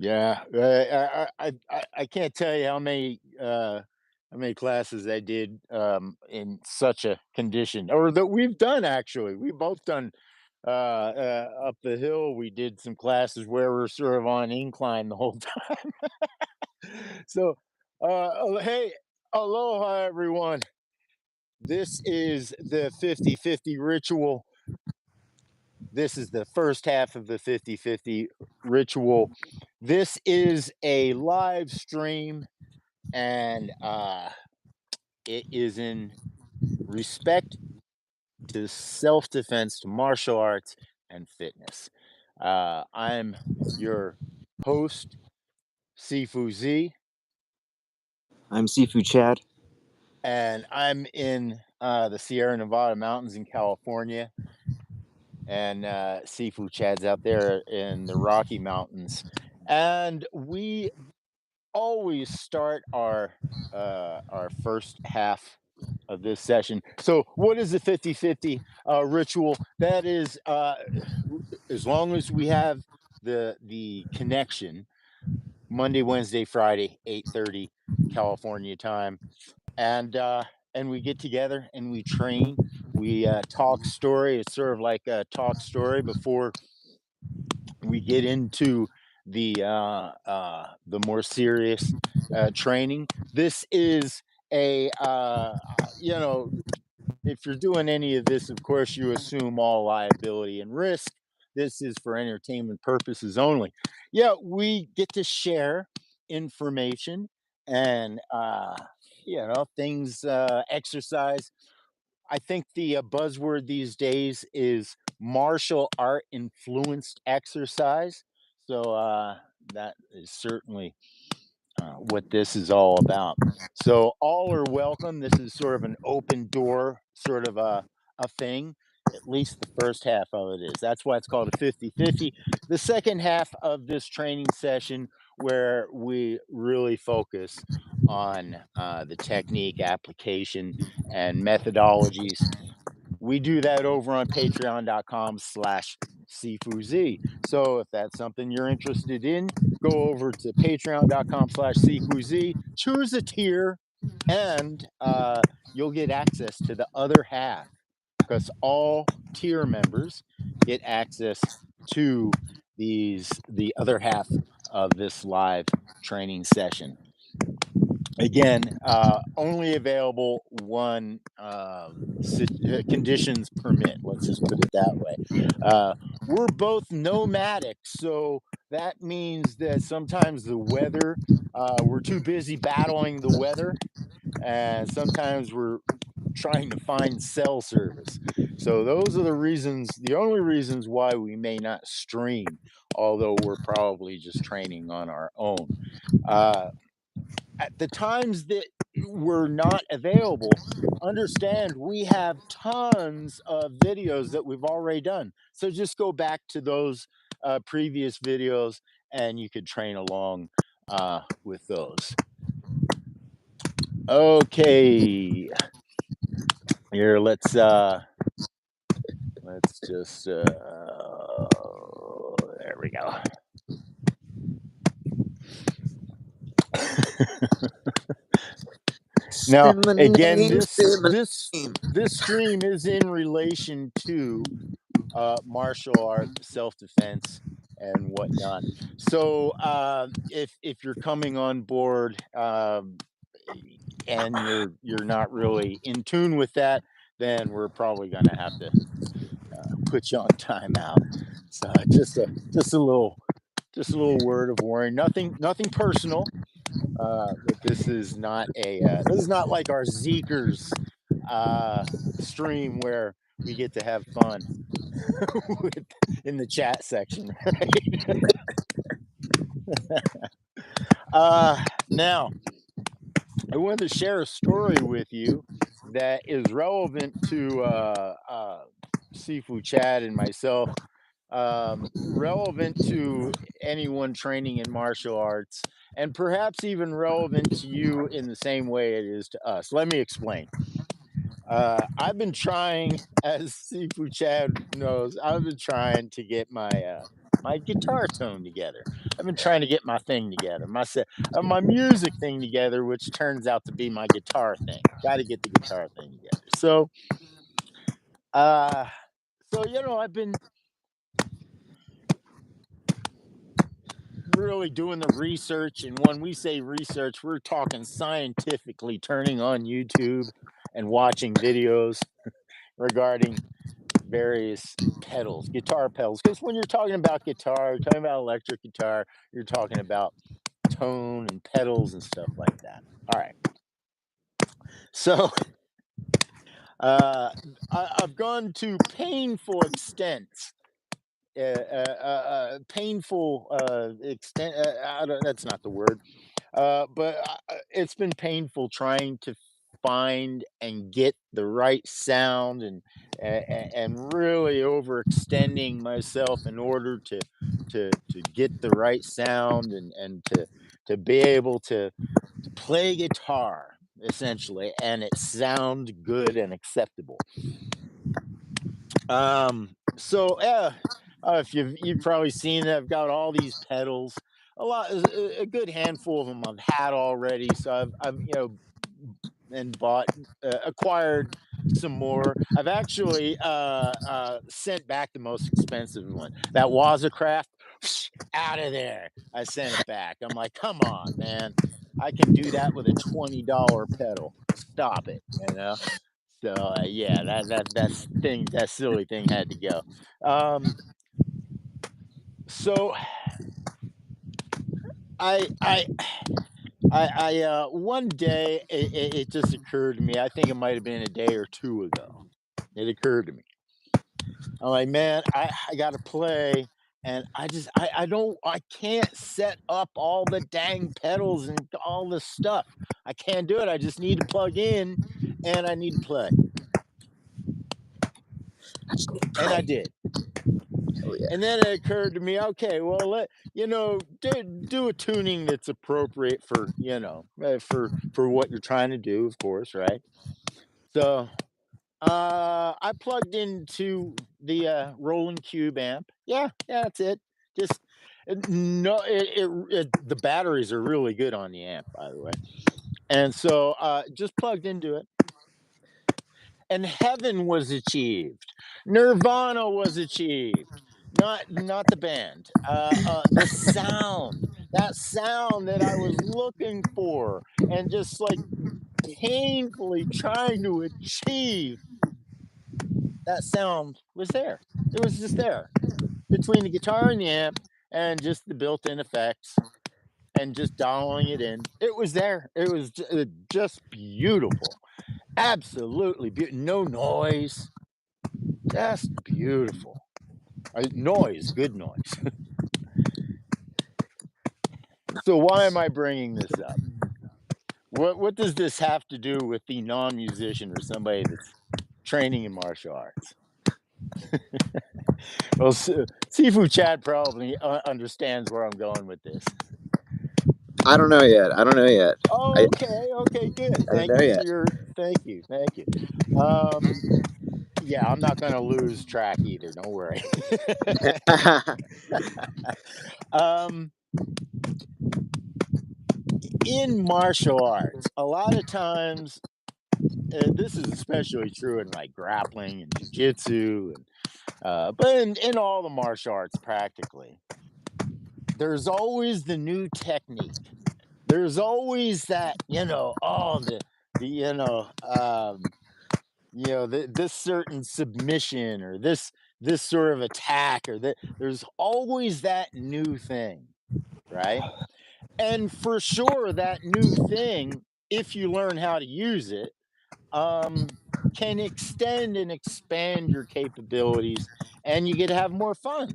Yeah, I can't tell you how many classes I did in such a condition, or that we've done actually. We've both done up the hill. We did some classes where we're sort of on incline the whole time. So, hey, aloha everyone. This is the 50-50 ritual. This is the first half of the 50-50 ritual. This is a live stream, and it is in respect to self-defense, to martial arts, and fitness. I'm your host, Sifu Z, I'm Seafood Chad. and I'm in the Sierra Nevada mountains in California, and Sifu Chad's out there in the Rocky Mountains. And we always start our first half of this session. So what is the 50-50 ritual? That is as long as we have the connection, Monday, Wednesday, Friday, 8:30 California time, and we get together and we train. We talk story. It's sort of like a talk story before we get into the more serious training. This is a you know, if you're doing any of this, of course you assume all liability and risk. This is for entertainment purposes only. Yeah, we get to share information and things, exercise. I think the buzzword these days is martial art influenced exercise. So that is certainly what this is all about. So all are welcome. This is sort of an open door sort of a thing. At least the first half of it is. That's why it's called a 50-50. The second half of this training session, where we really focus on the technique, application, and methodologies, we do that over on patreon.com/CFUZ. So if that's something you're interested in, go over to patreon.com/CFUZ, choose a tier, and you'll get access to the other half, because all tier members get access to the other half of this live training session. Again, only available one conditions permit. Let's just put it that way. We're both nomadic, so that means that sometimes the weather, we're too busy battling the weather, and sometimes we're trying to find cell service. So those are the reasons, the only reasons why we may not stream, although we're probably just training on our own. At the times that we're not available, understand we have tons of videos that we've already done. So just go back to those previous videos and you could train along with those. Okay. Here, let's just there we go. Now, again, this stream is in relation to martial art, self-defense, and whatnot. So if you're coming on board and you're not really in tune with that, then we're probably going to have to put you on timeout. So just a little word of warning. Nothing personal. But this is not like our Zeekers stream where we get to have fun in the chat section, right? Now, I wanted to share a story with you that is relevant to Sifu Chad and myself, relevant to anyone training in martial arts, and perhaps even relevant to you in the same way it is to us. Let me explain. I've been trying, as Sifu Chad knows, I've been trying to get my my guitar tone together. I've been trying to get my thing together, my music thing together, which turns out to be my guitar thing. Got to get the guitar thing together. Uh, I've been really doing the research, and when we say research, we're talking scientifically turning on YouTube and watching videos regarding various pedals, guitar pedals. Because when you're talking about guitar, you're talking about electric guitar, you're talking about tone and pedals and stuff like that. All right. So uh, I've gone to painful extents. Painful extent. That's not the word. But it's been painful trying to find and get the right sound and really overextending myself in order to get the right sound and to be able to play guitar essentially and it sound good and acceptable. If you've probably seen it, I've got all these pedals. A good handful of them I've had already. So I've and bought acquired some more. I've actually sent back the most expensive one. That Wazacraft, out of there. I sent it back. I'm like, come on, man. I can do that with a $20 pedal. Stop it, you know. Yeah, that silly thing had to go. Um, so I I one day it just occurred to me. I think it might have been a day or two ago. It occurred to me. I'm like, man, I got to play, and I can't set up all the dang pedals and all this stuff. I can't do it. I just need to plug in, and I need to play, I just need to and I play. did. Hell yeah. And then it occurred to me, okay, well, do a tuning that's appropriate for for what you're trying to do, of course, right? So I plugged into the rolling cube amp. Yeah, that's it. Just no, the batteries are really good on the amp, by the way. And so just plugged into it and heaven was achieved. Nirvana was achieved. Not the band. The sound, that sound that I was looking for, and just like painfully trying to achieve, that sound was there. It was just there between the guitar and the amp, and just the built-in effects, and just dialing it in. It was there. It was just beautiful. Absolutely beautiful. No noise. Just beautiful. Noise, good noise. So why am I bringing this up? What does this have to do with the non-musician or somebody that's training in martial arts? Well, Sifu Chad probably understands where I'm going with this. I don't know yet. I don't know yet. Oh, okay, good. I don't know yet. Thank you. Um, yeah, I'm not gonna lose track either. Don't worry. um, in martial arts, a lot of times, this is especially true in like grappling and jujitsu, and but in all the martial arts, practically, there's always the new technique. There's always that, the this certain submission or this sort of attack or that. There's always that new thing, right? And for sure, that new thing, if you learn how to use it, um, can extend and expand your capabilities, and you get to have more fun.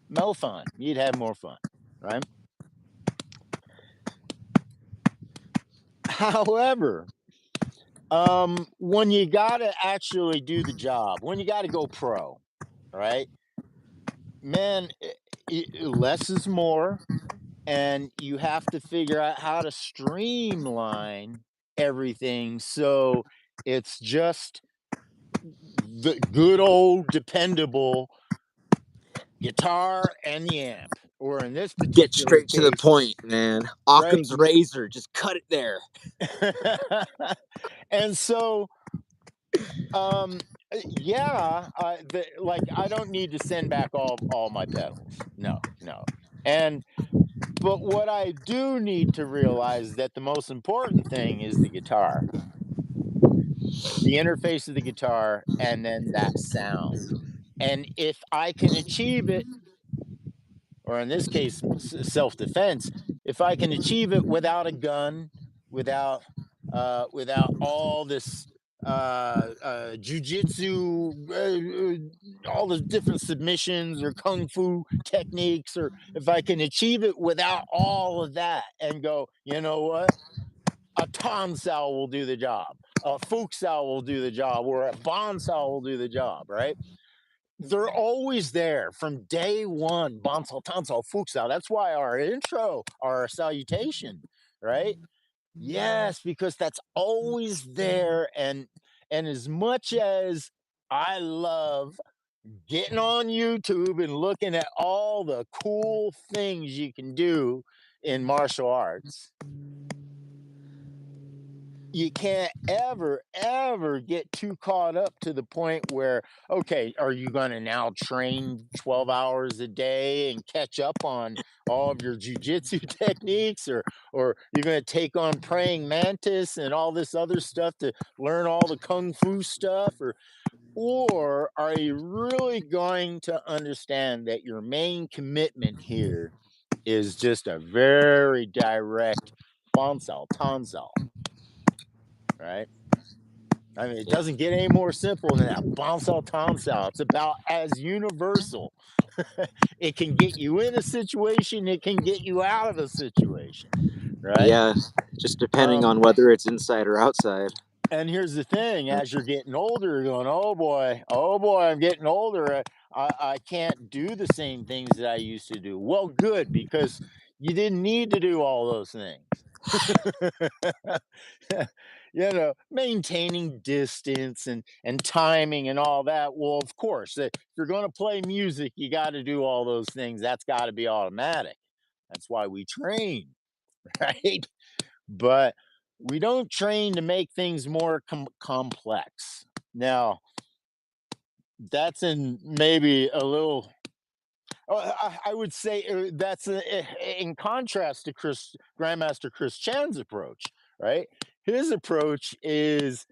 More fun. You'd have more fun, right? However, when you gotta actually do the job, when you gotta go pro, right? Man, less is more, and you have to figure out how to streamline everything so it's just the good old dependable guitar and the amp, or in this Get particular straight to the case, point, man. right? Occam's razor, just cut it there. And so, um, yeah, like I don't need to send back all my pedals. No, no. And but what I do need to realize that the most important thing is the guitar, the interface of the guitar, and then that sound. And if I can achieve it, or in this case, self defense, if I can achieve it without a gun, without without all this jujitsu, all the different submissions or kung fu techniques, or if I can achieve it without all of that and go, you know what? A Tom Sao will do the job, a Fuchs Sao will do the job, or a Bon Sao will do the job, right? They're always there from day one. Bonsal, tonsal, futsal. That's why our intro, our salutation, right? Yes, because that's always there. And as much as I love getting on YouTube and looking at all the cool things you can do in martial arts, you can't ever get too caught up to the point where, okay, are you going to now train 12 hours a day and catch up on all of your jujitsu techniques, or you're going to take on praying mantis and all this other stuff to learn all the kung fu stuff, or are you really going to understand that your main commitment here is just a very direct bonsal tonsal, right? I mean, it Yeah. doesn't get any more simple than that. Bonsal tonsal. It's about as universal. It can get you in a situation, it can get you out of a situation, right? Yeah. Just depending Um, on whether it's inside or outside. and here's the thing: as you're getting older, you're going, oh boy, I'm getting older. I can't do the same things that I used to do. Well, good, because you didn't need to do all those things. Maintaining distance and timing and all that. Well, of course, if you're going to play music, you got to do all those things. That's got to be automatic. That's why we train, right? But we don't train to make things more complex. Now, that's in maybe a little. I would say that's in contrast to Grandmaster Chris Chan's approach, right? His approach is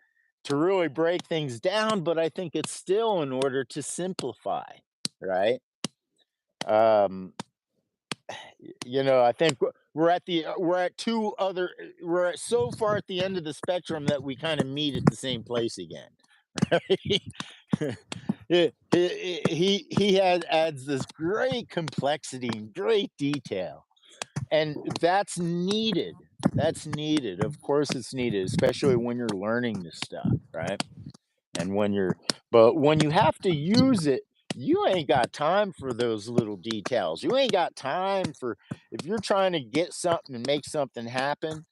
to really break things down, but I think it's still in order to simplify, right? Um, I think we're at we're at so far at the end of the spectrum that we kind of meet at the same place again. Right? He had adds this great complexity and great detail, and that's needed. That's needed. Of course, it's needed, especially when you're learning this stuff, right? And but when you have to use it, you ain't got time for those little details. You ain't got time for, if you're trying to get something and make something happen,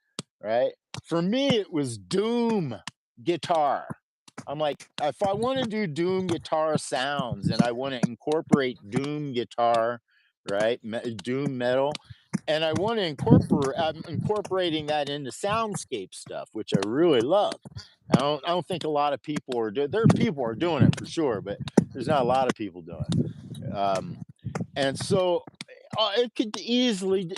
right? For me, it was doom guitar. I'm like, if I want to do doom guitar sounds and I want to incorporate doom guitar, right? Doom metal, and I want to I'm incorporating that into soundscape stuff, which I really love. I don't think a lot of people are doing. There are people are doing it for sure, but there's not a lot of people doing it. And so it could easily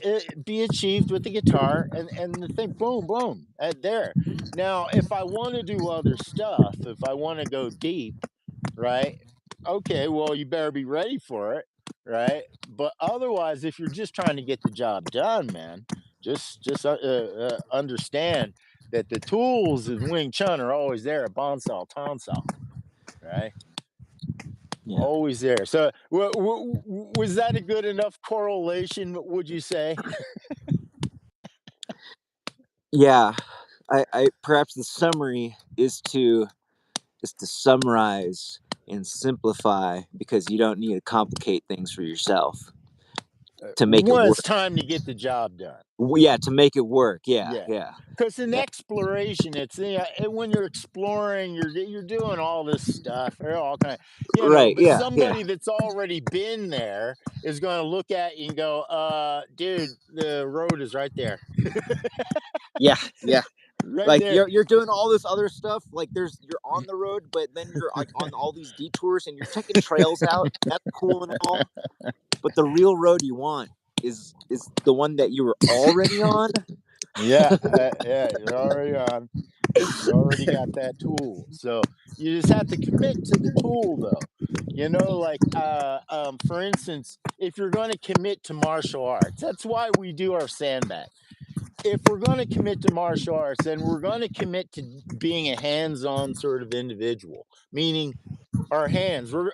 be achieved with the guitar and the thing, boom, boom, there. Now, if I want to do other stuff, if I want to go deep, right? Okay, well, you better be ready for it, right? But otherwise, if you're just trying to get the job done, man, just understand that the tools in Wing Chun are always there at Bonsal Tonsal, right? Yeah. Always there. So, was that a good enough correlation? Would you say? Yeah. I perhaps the summary is to summarize and simplify because you don't need to complicate things for yourself. to make it When work. it's time to get the job done. Yeah, to make it work. Yeah, Yeah, yeah, because in yeah. exploration, it's when you're exploring, you're doing all this stuff, or all kind of, Right. but Yeah, yeah, somebody that's already been there is going to look at you and go, dude, the road is right there, yeah, yeah. right Like there." you're doing all this other stuff. Like you're on the road, but then you're like on all these detours and you're checking trails out. That's cool and all. But the real road you want is the one that you were already on. Yeah, yeah, you're already on. You already got that tool. So you just have to commit to the tool though. Like for instance, if you're going to commit to martial arts, that's why we do our sandbag. If we're going to commit to martial arts, then we're going to commit to being a hands-on sort of individual, meaning our hands are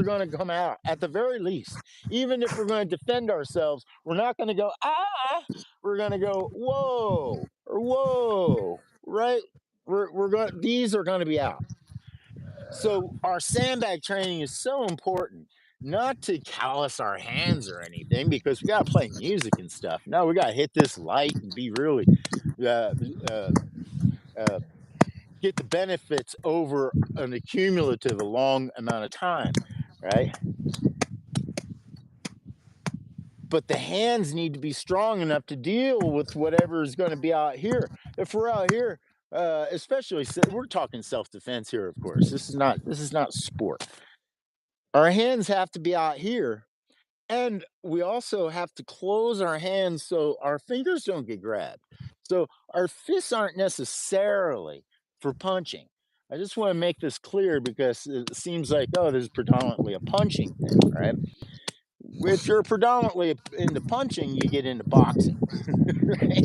going to come out at the very least. Even if we're going to defend ourselves, we're not going to go we're going to go whoa or whoa, right? We're going These are going to be out. So our sandbag training is so important, not to callous our hands or anything, because we got to play music and stuff. No, we got to hit this light and be really uh, uh, uh, get the benefits over an accumulative a long amount of time, right? But the hands need to be strong enough to deal with whatever is going to be out here. If we're out here, especially we're talking self-defense here, of course. This is not sport. Our hands have to be out here, and we also have to close our hands so our fingers don't get grabbed. So our fists aren't necessarily for punching. I just want to make this clear because it seems like, oh, this is predominantly a punching thing, right? If you're predominantly into punching, you get into boxing, right?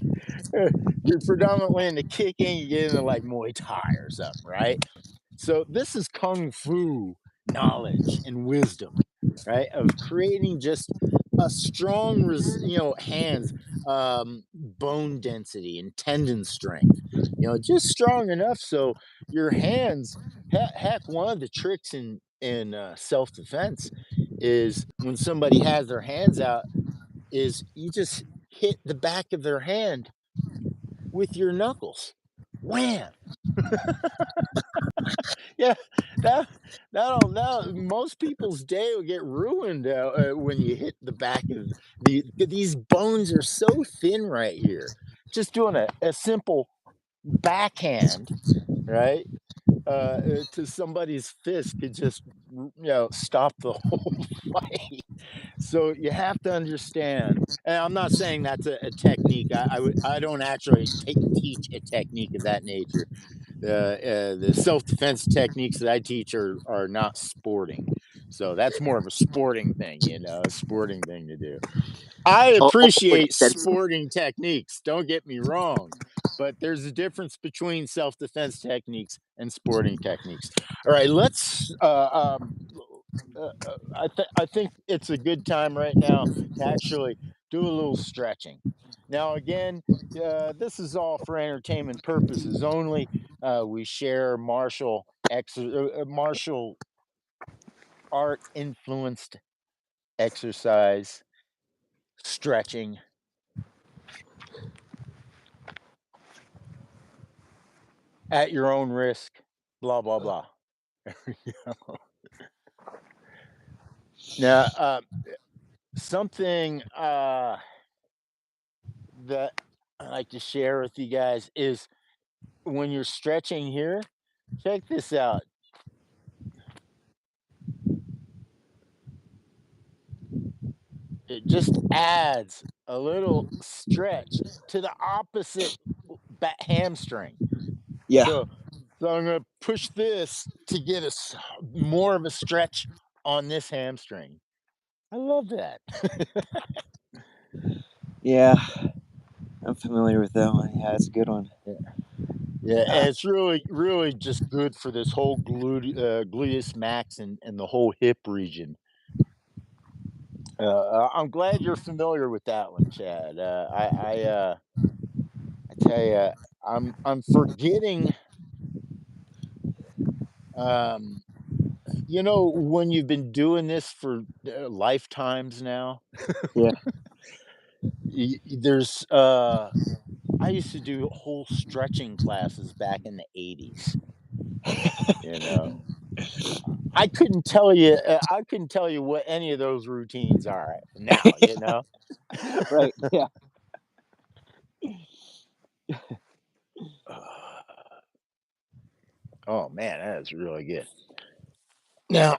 You're predominantly into kicking, you get into like Muay Thai or something, right? So this is kung fu knowledge and wisdom, right? Of creating just a strong, hands, bone density and tendon strength. Just strong enough so your hands. Heck, one of the tricks in self defense is when somebody has their hands out, is you just hit the back of their hand with your knuckles. Wham! Yeah, that that'll now most people's day will get ruined when you hit the back of these bones are so thin right here. Just doing a simple backhand, right? To somebody's fist could just stop the whole fight. So you have to understand, and I'm not saying that's a technique. I don't actually teach a technique of that nature. The self defense techniques that I teach are not sporting. So that's more of a sporting thing, a sporting thing to do. I Almost like appreciate a fencing. sporting techniques. Don't get me wrong, but there's a difference between self defense techniques and sporting techniques. All right, let's. I think it's a good time right now to actually do a little stretching. Now, again, this is all for entertainment purposes only. We share martial art influenced exercise, stretching at your own risk. Blah blah blah. Now, something that I like to share with you guys is when you're stretching here. Check this out. It just adds a little stretch to the opposite hamstring. Yeah, So, so I'm going to push this to get more of a stretch on this hamstring. I love that. yeah. I'm familiar with that one. Yeah, it's a good one. Yeah, yeah, and it's really, really just good for this whole gluteus max and the whole hip region. I'm glad you're familiar with that one, Chad. I tell you, I'm forgetting. Um, You know, when you've been doing this for, lifetimes now, Yeah. there's, I used to do whole stretching classes back in the '80s, you know? I couldn't tell you what any of those routines are now, you know? Right. Yeah. Oh, man, that is really good. Now,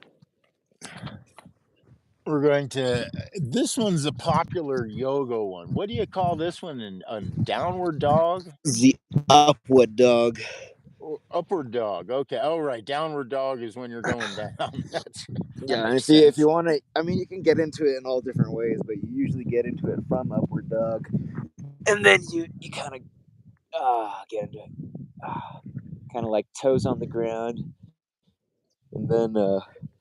we're going to this one's a popular yoga one. What do you call this one? An downward dog? The upward dog. Or upward dog, okay, alright, downward dog is when you're going down, that Yeah, and makes if you sense. want to, I mean, you can get into it in all different ways, but you usually get into it from upward dog, and then you kind of get into it, kind of like toes on the ground, and then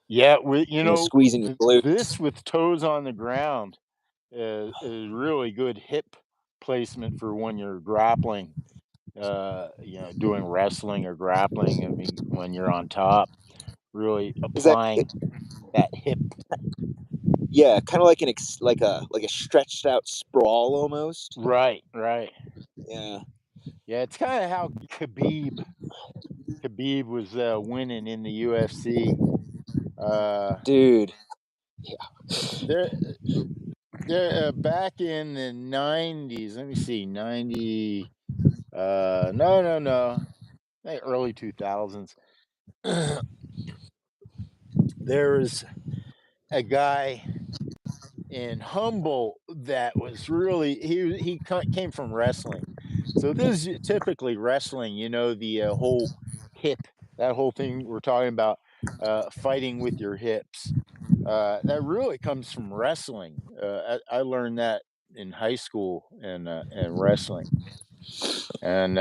Yeah, we you know, squeezing your glutes. this with toes on the ground is really good hip placement for when you're grappling, doing wrestling or grappling, I mean, when you're on top, really Is that applying that hip. yeah, kind of like like a stretched out sprawl almost. Right, right. Yeah, Yeah, it's kinda how Khabib was, winning in the UFC. Uh, dude. Yeah. there back in the '90s, let me see, 90, no, early 2000s. There was a guy in Humboldt that was really came from wrestling. So this is typically wrestling, the whole hip, that whole thing we're talking about, fighting with your hips. That really comes from wrestling. I learned that in high school and wrestling. And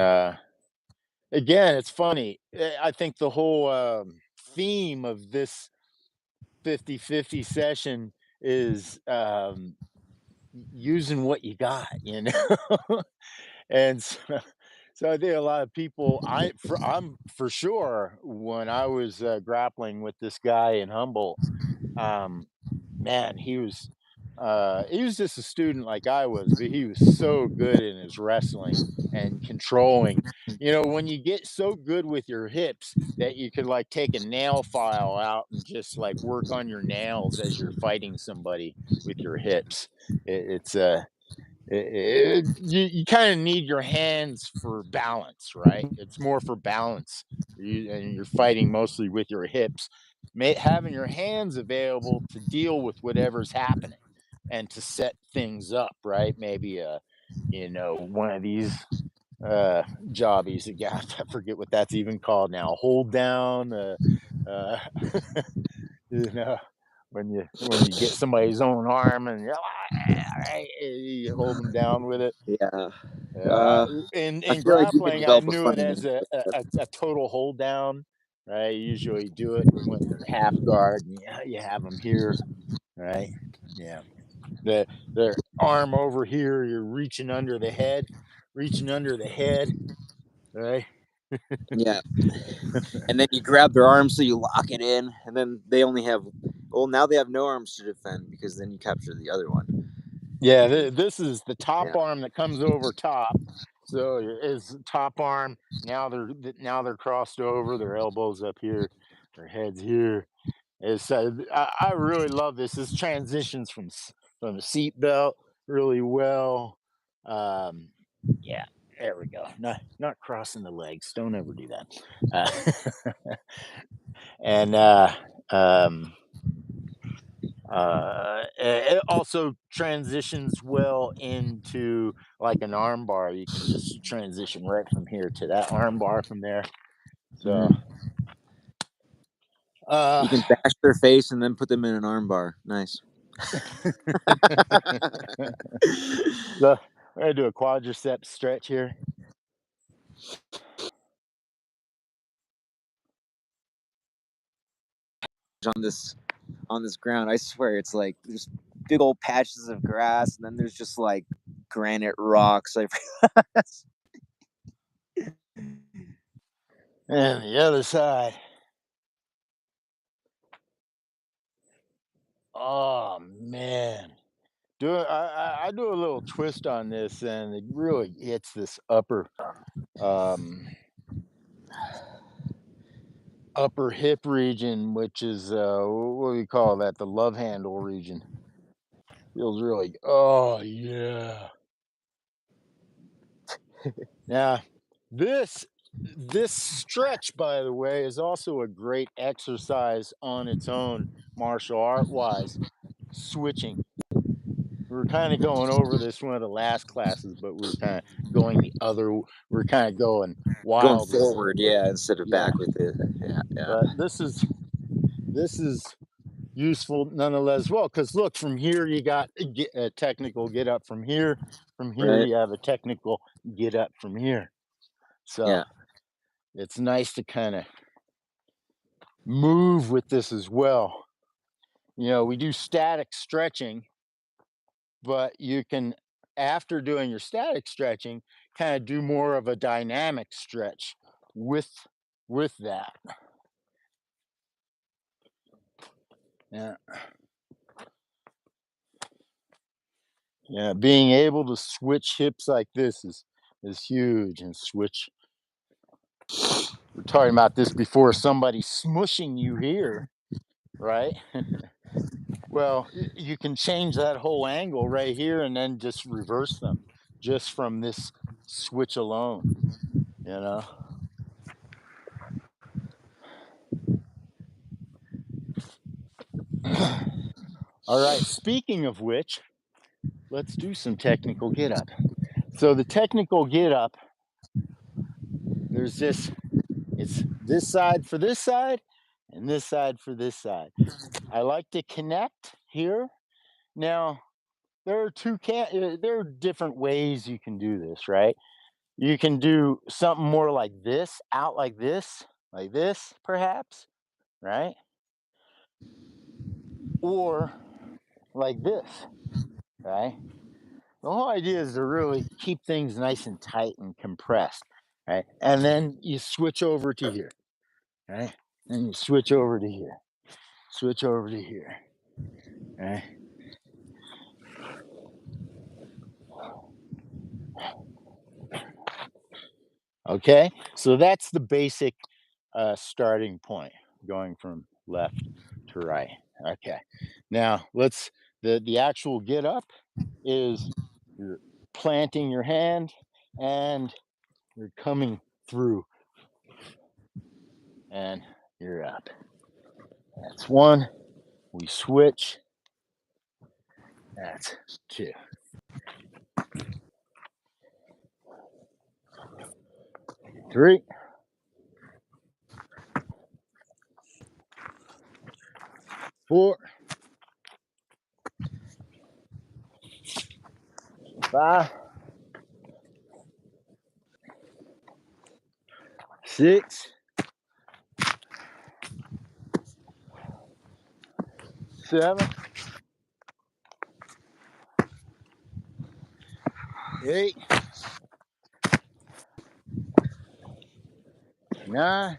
again, it's funny. I think the whole theme of this 50-50 session is using what you got. And so I think a lot of people, I'm for sure when I was grappling with this guy in Humboldt, um, man, he was just a student like I was, but he was so good in his wrestling and controlling. When you get so good with your hips that you could like take a nail file out and just like work on your nails as you're fighting somebody with your hips. It's you kind of need your hands for balance, right? It's more for balance, and you're fighting mostly with your hips. Having your hands available to deal with whatever's happening and to set things up, right? Maybe one of these jobbies again. I forget what that's even called now. Hold down, uh, you know, when you get somebody's own arm and you hold them down with it. Yeah. Yeah, Uh, I in feel like you can grappling, I develop a knew it funny as name for that. a total hold down, right? You usually do it when they're half guard, and you have them here, right? Yeah, their arm over here, you're reaching under the head, right? Yeah, and then you grab their arms so you lock it in, and then they only have. Well, now they have no arms to defend because then you capture the other one. Yeah, this is the top Yeah. arm that comes over top. So is top arm. Now they're crossed over. Their elbows up here, their heads here. I really love this. This transitions from the seat belt really well. Um, yeah, there we go. Not crossing the legs. Don't ever do that. And um, it also transitions well into like an arm bar. You can just transition right from here to that arm bar from there. So, Mm. uh, You can bash their face and then put them in an armbar. Nice. so we're gonna do a quadricep stretch here. on this on this ground, I swear it's like there's big old patches of grass, and then there's just like granite rocks. Like And the other side. Oh man. I do a little twist on this, and it really hits this um upper hip region, which is what do you call that? The love handle region. Feels really, oh yeah. Now, this this stretch, by the way, is also a great exercise on its own, martial art wise. Switching. We were kind of going over this one of the last classes, but we were kind of going the other. We're kind of going Going wild with it. forward, yeah, instead of Yeah, back with it. Yeah, yeah. but this is useful nonetheless. Well, because look, from here you got a technical get up from here. From here Right. you have a technical get up from here. So Yeah. it's nice to kind of move with this as well. You know, we do static stretching, but you can, after doing your static stretching, kind of do more of a dynamic stretch with that. Yeah. Yeah, being able to switch hips like this is huge, and switch. We're talking about this before somebody smushing you here, right? Well, you can change that whole angle right here and then just reverse them just from this switch alone, you know? All right, speaking of which, let's do some technical get up. So the technical get up, there's this, it's this side for this side and this side for this side. I like to connect here. Now, there are different ways you can do this, right? You can do something more like this, out like this perhaps, right? Or like this, right? The whole idea is to really keep things nice and tight and compressed, right? And then you switch over to here, right? And you switch over to here, switch over to here, right? Okay, so that's the basic starting point, going from left to right. Okay, now let's the actual get up is you're planting your hand and you're coming through and you're up. That's one. We switch. That's two. 3, 4, 5, 6, 7, 8, 9,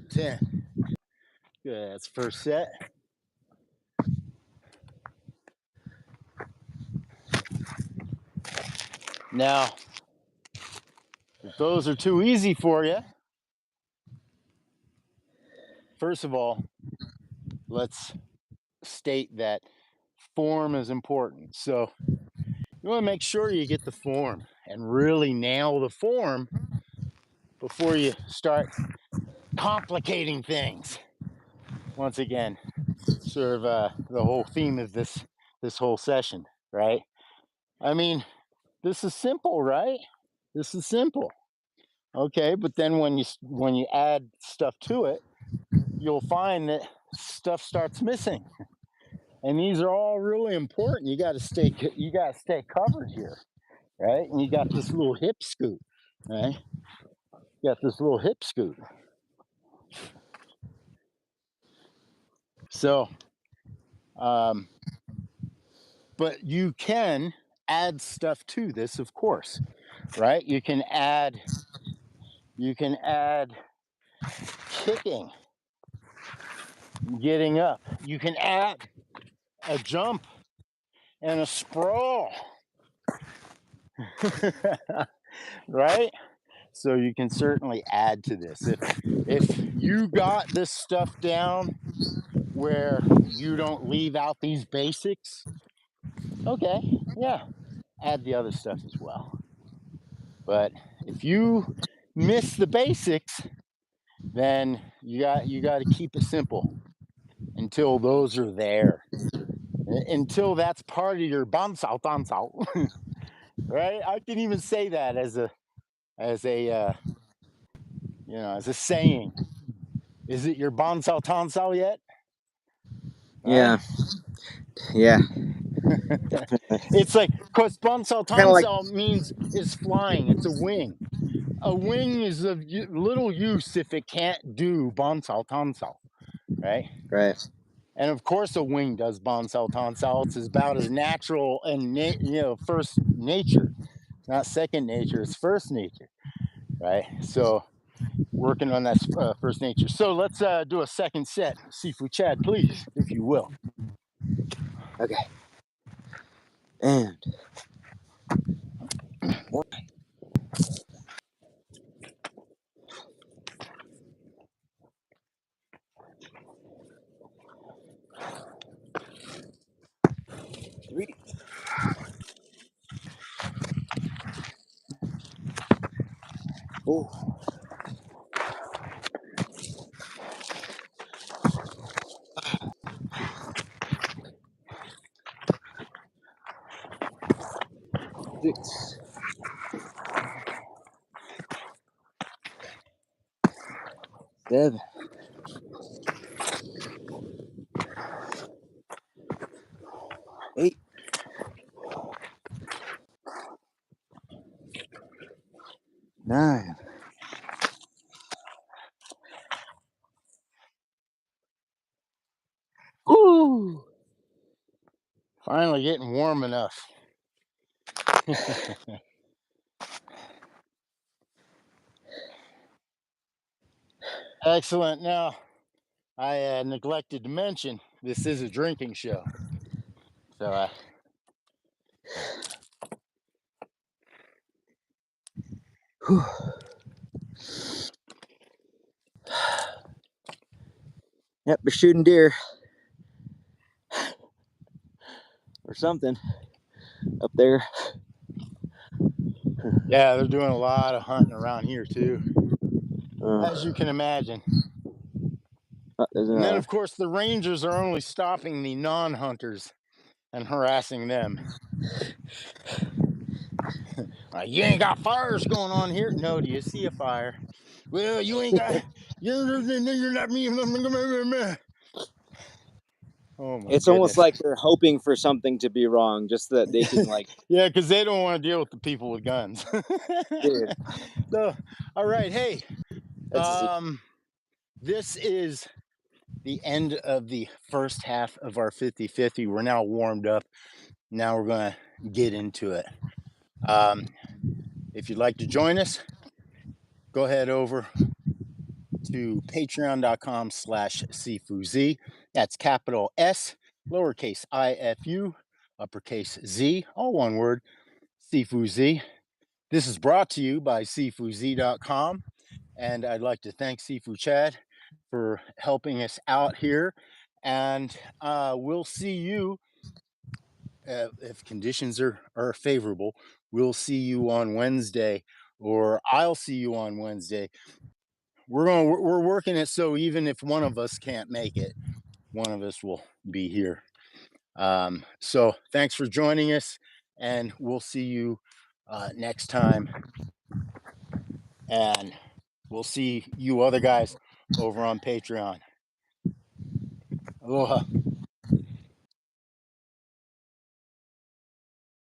10. Good. That's first set. Now, if those are too easy for you, first of all, let's state that form is important. So you want to make sure you get the form and really nail the form before you start complicating things. Once again, sort of the whole theme of this whole session, right? I mean, this is simple, right? This is simple. Okay, but then when you add stuff to it, you'll find that stuff starts missing. And these are all really important. You got to stay covered here, right? And you got this little hip scoot, right? You got this little hip scoot. So, um, but you can add stuff to this, of course, right? You can add kicking, getting up. You can add a jump and a sprawl, right? So you can certainly add to this. If you got this stuff down where you don't leave out these basics, okay, yeah, add the other stuff as well. But if you miss the basics, then you got to keep it simple until those are there. Until that's part of your bansao tansao, right? I can even say that as a as a saying. Is it your bansao tansao yet? Yeah. Right? Yeah. It's like, because bansao Kind of like. tansao means is flying. It's a wing. A wing is of little use if it can't do bansao tansao, right? Right. And of course, a wing does bonsal tonsal. It's about as natural and first nature. It's not second nature. It's first nature, right? So working on that first nature. So let's do a second set. Sifu Chad, please, if you will. Okay. And 1, 3, four, 6, 7, 8, 9. Ooh, finally getting warm enough. Excellent. Now, I neglected to mention this is a drinking show. So, Whew. Yep, they're shooting deer or something up there. yeah, they're doing a lot of hunting around here too, as you Oh, can imagine. there's And then, another. of course, the rangers are only stopping the non hunters and harassing them. You ain't got fires going on here. No, do you see a fire? Well, you ain't got. You're not me. Oh my It's almost goodness. like they're hoping for something to be wrong, just so that they can like. Yeah, because they don't want to deal with the people with guns. Dude, So, all right, hey, that's easy. this is the end of the first half of our 50-50. We're now warmed up. Now we're going to get into it. If you'd like to join us, go ahead over to patreon.com/cfuz. That's capital S, lowercase ifu, uppercase Z, all one word, cfuz. This is brought to you by cfuz.com. And I'd like to thank Sifu Chad for helping us out here. And we'll see you if conditions are favorable. We'll see you on Wednesday, or I'll see you on Wednesday. We're working it so even if one of us can't make it, one of us will be here. So thanks for joining us, and we'll see you next time. And we'll see you other guys over on Patreon. Aloha.